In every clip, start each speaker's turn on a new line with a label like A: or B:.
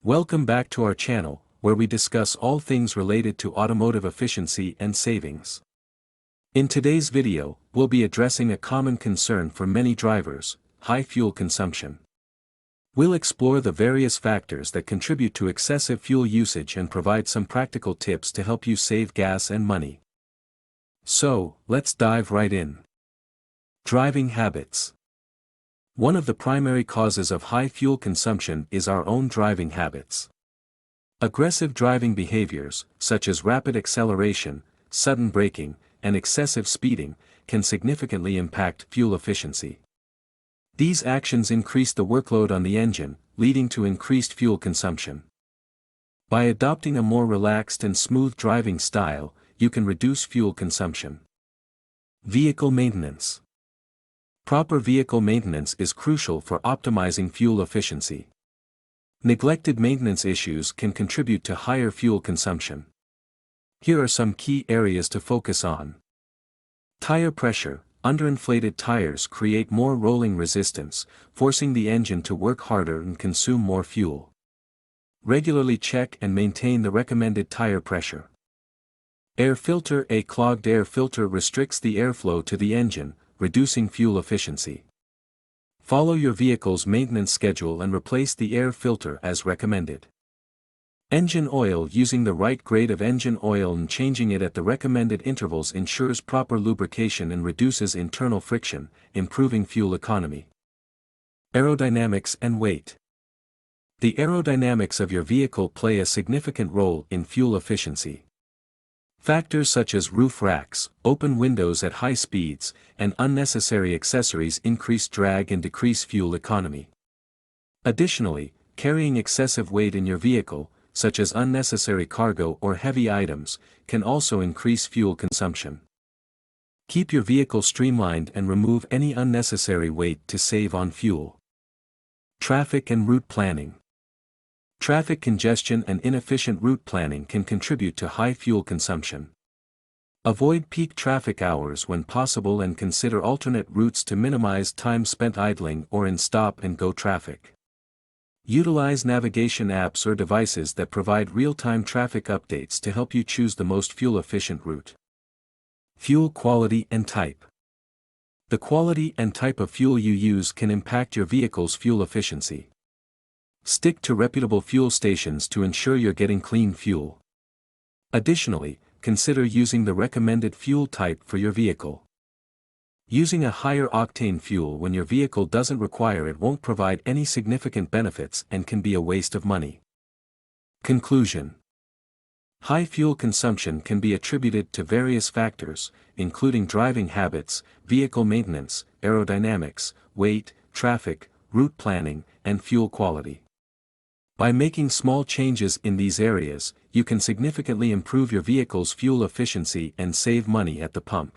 A: Welcome back to our channel, where we discuss all things related to automotive efficiency and savings. In today's video, we'll be addressing a common concern for many drivers: high fuel consumption. We'll explore the various factors that contribute to excessive fuel usage and provide some practical tips to help you save gas and money. So, let's dive right in. Driving habits. One of the primary causes of high fuel consumption is our own driving habits. Aggressive driving behaviors, such as rapid acceleration, sudden braking, and excessive speeding, can significantly impact fuel efficiency. These actions increase the workload on the engine, leading to increased fuel consumption. By adopting a more relaxed and smooth driving style, you can reduce fuel consumption. Vehicle maintenance. Proper vehicle maintenance is crucial for optimizing fuel efficiency. Neglected maintenance issues can contribute to higher fuel consumption. Here are some key areas to focus on. Tire pressure. Underinflated tires create more rolling resistance, forcing the engine to work harder and consume more fuel. Regularly check and maintain the recommended tire pressure. Air filter. A clogged air filter restricts the airflow to the engine, reducing fuel efficiency. Follow your vehicle's maintenance schedule and replace the air filter as recommended. Engine oil. Using the right grade of engine oil and changing it at the recommended intervals ensures proper lubrication and reduces internal friction, improving fuel economy. Aerodynamics and weight. The aerodynamics of your vehicle play a significant role in fuel efficiency. Factors such as roof racks, open windows at high speeds, and unnecessary accessories increase drag and decrease fuel economy. Additionally, carrying excessive weight in your vehicle, such as unnecessary cargo or heavy items, can also increase fuel consumption. Keep your vehicle streamlined and remove any unnecessary weight to save on fuel. Traffic and route planning. Traffic congestion and inefficient route planning can contribute to high fuel consumption. Avoid peak traffic hours when possible and consider alternate routes to minimize time spent idling or in stop-and-go traffic. Utilize navigation apps or devices that provide real-time traffic updates to help you choose the most fuel-efficient route. Fuel quality and type. The quality and type of fuel you use can impact your vehicle's fuel efficiency. Stick to reputable fuel stations to ensure you're getting clean fuel. Additionally, consider using the recommended fuel type for your vehicle. Using a higher octane fuel when your vehicle doesn't require it won't provide any significant benefits and can be a waste of money. Conclusion. High fuel consumption can be attributed to various factors, including driving habits, vehicle maintenance, aerodynamics, weight, traffic, route planning, and fuel quality. By making small changes in these areas, you can significantly improve your vehicle's fuel efficiency and save money at the pump.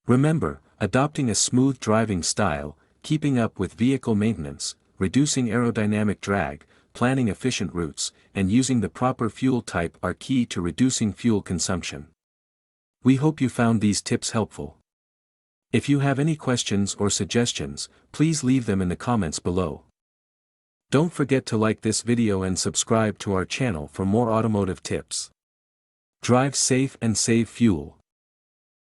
A: Remember, adopting a smooth driving style, keeping up with vehicle maintenance, reducing aerodynamic drag, planning efficient routes, and using the proper fuel type are key to reducing fuel consumption. We hope you found these tips helpful. If you have any questions or suggestions, please leave them in the comments below. Don't forget to like this video and subscribe to our channel for more automotive tips. Drive safe and save fuel.